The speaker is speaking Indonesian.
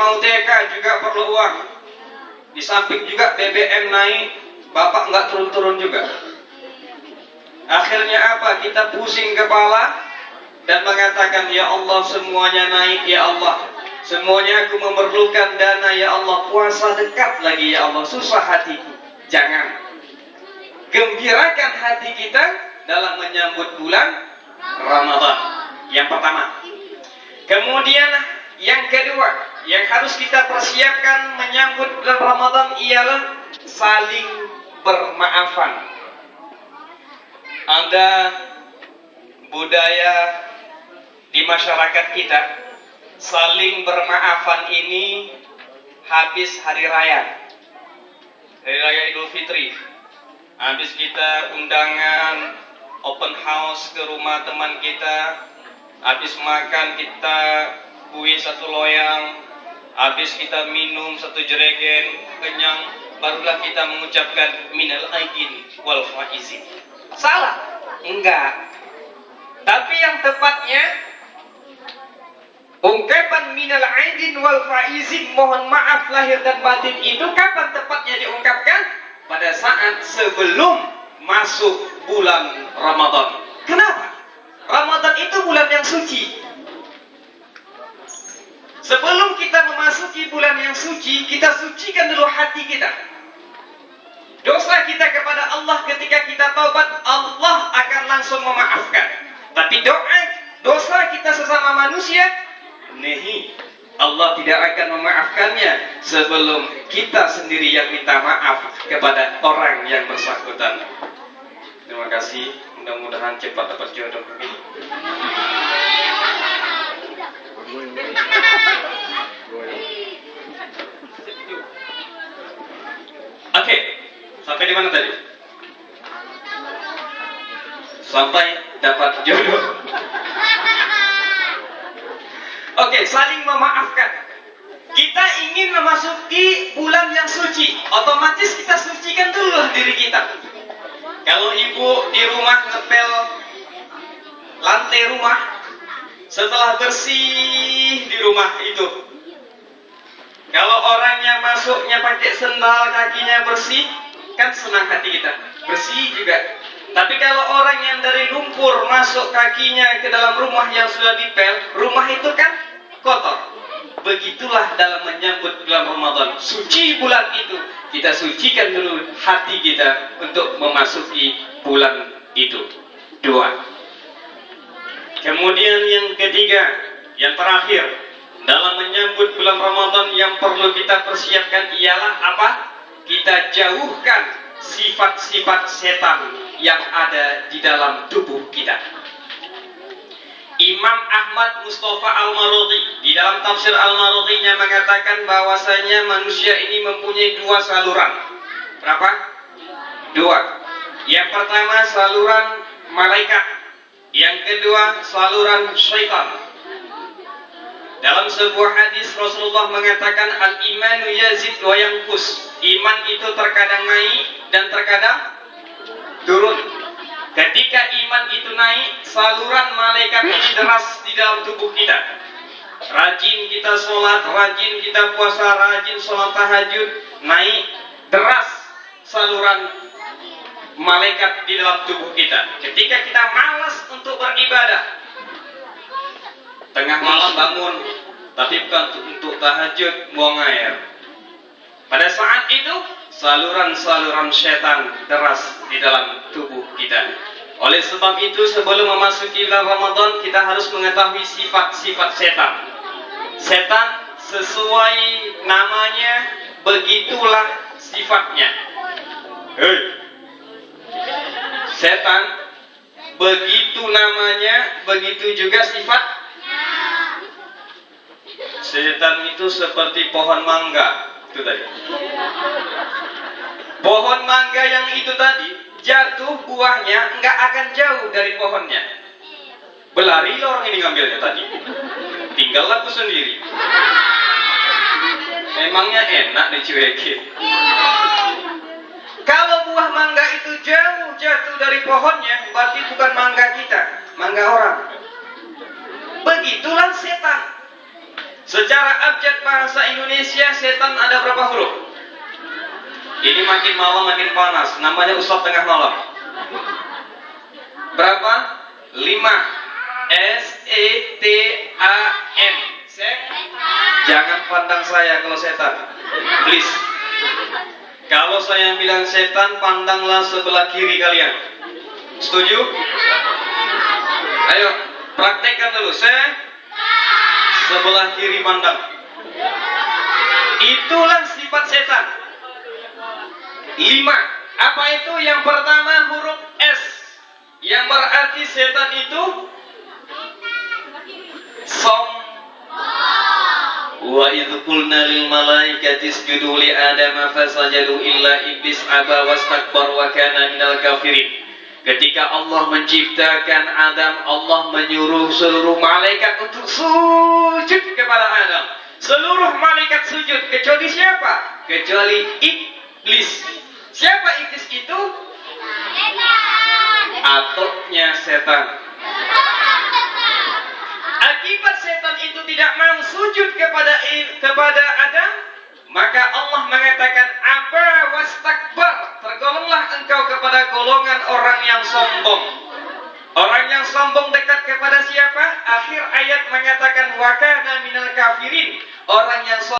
mau TK juga perlu uang. Di samping juga BBM naik, bapak nggak turun-turun juga. Akhirnya apa? Kita pusing kepala dan mengatakan, ya Allah semuanya naik, ya Allah. Semuanya aku memerlukan dana, ya Allah. Puasa dekat lagi, ya Allah. Susah hatiku. Jangan. Gembirakan hati kita dalam menyambut bulan Ramadan. Yang pertama. Kemudian yang kedua, yang harus kita persiapkan menyambut bulan Ramadan ialah saling bermaafan. Ada budaya di masyarakat kita, saling bermaafan ini habis hari raya Idul Fitri. Habis kita undangan open house ke rumah teman kita, habis makan kita kue satu loyang, habis kita minum satu jerigen kenyang, barulah kita mengucapkan minal aidin wal faizin. Salah? Enggak. Tapi yang tepatnya ungkapan minal aidin wal faizin, mohon maaf lahir dan batin, itu kapan tepatnya diungkapkan? Pada saat sebelum masuk bulan Ramadan. Kenapa? Ramadan itu bulan yang suci. Sebelum kita memasuki bulan yang suci, kita sucikan dulu hati kita. Dosa kita kepada Allah ketika kita taubat, Allah akan langsung memaafkan. Tapi dosa kita sesama manusia, nehi, Allah tidak akan memaafkannya sebelum kita sendiri yang minta maaf kepada orang yang bersangkutan. Terima kasih, mudah-mudahan cepat dapat jodoh ini. Oke, sampai di mana tadi? Sampai dapat jodoh. Oke, saling memaafkan. Kita ingin memasuki bulan yang suci, otomatis kita sucikan dulu diri kita. Kalau ibu di rumah ngepel lantai rumah, setelah bersih di rumah itu, kalau orangnya masuknya pakai sendal, kakinya bersih, kan senang hati kita, bersih juga. Tapi kalau orang yang dari lumpur masuk kakinya ke dalam rumah yang sudah dipel, rumah itu kan kotor. Begitulah dalam menyambut bulan Ramadan. Suci bulan itu, kita sucikan dulu hati kita untuk memasuki bulan itu. 2. Kemudian yang ketiga, yang terakhir, dalam menyambut bulan Ramadan yang perlu kita persiapkan ialah apa? Kita jauhkan sifat-sifat setan yang ada di dalam tubuh kita. Imam Ahmad Mustafa Al-Marudhi di dalam tafsir Al-Marudhinya mengatakan bahwasanya manusia ini mempunyai 2 saluran. Berapa? 2. Yang pertama saluran malaikat, yang kedua saluran syaitan. Dalam sebuah hadis Rasulullah mengatakan al-imanu yazid wa yanqus. Iman itu terkadang naik dan terkadang turun. Ketika iman itu naik, saluran malaikat ini deras di dalam tubuh kita. Rajin kita sholat, rajin kita puasa, rajin sholat tahajud, naik deras saluran malaikat di dalam tubuh kita. Ketika kita malas untuk beribadah, tengah malam bangun, tapi bukan untuk tahajud, buang air. Pada saat itu, saluran-saluran setan deras di dalam tubuh kita. Oleh sebab itu, sebelum memasuki bulan Ramadan, kita harus mengetahui sifat-sifat setan. Setan sesuai namanya, begitulah sifatnya. Hei. Setan, begitu namanya, begitu juga sifat. Setan itu seperti pohon mangga. Itu tadi. Pohon mangga yang itu tadi jatuh buahnya nggak akan jauh dari pohonnya. Berlari orang ini ngambilnya tadi. Tinggal aku sendiri. Emangnya enak dicuekin. Kalau buah mangga itu jauh jatuh dari pohonnya, berarti bukan mangga kita, mangga orang. Begitulah setan. Secara abjad bahasa Indonesia setan ada berapa huruf? Ini makin malam makin panas. Namanya Ustaz tengah malam. Berapa? 5. S-E-T-A-N. Jangan pandang saya kalau setan. Please. Kalau saya bilang setan, pandanglah sebelah kiri kalian. Setuju? Ayo, praktekkan dulu. Sebelah kiri pandang. Itulah sifat setan. 5. Apa itu? Yang pertama huruf S, yang berarti setan itu wa idh qulna lil malaikati isjudu li adama fasajadu illa iblis aba wastakbar wa kana minal kafirin. Ketika Allah menciptakan Adam, Allah menyuruh seluruh malaikat untuk sujud kepada Adam. Seluruh malaikat sujud, kecuali siapa? Kecuali iblis. Siapa iblis itu? Atoknya setan. Akibat setan itu tidak mau sujud kepada Adam, maka Allah mengatakan apa wastakbar, tergolonglah engkau kepada golongan orang yang sombong. Orang yang sombong dekat kepada siapa? Akhir ayat mengatakan wa kana minal kafirin. Orang yang sombong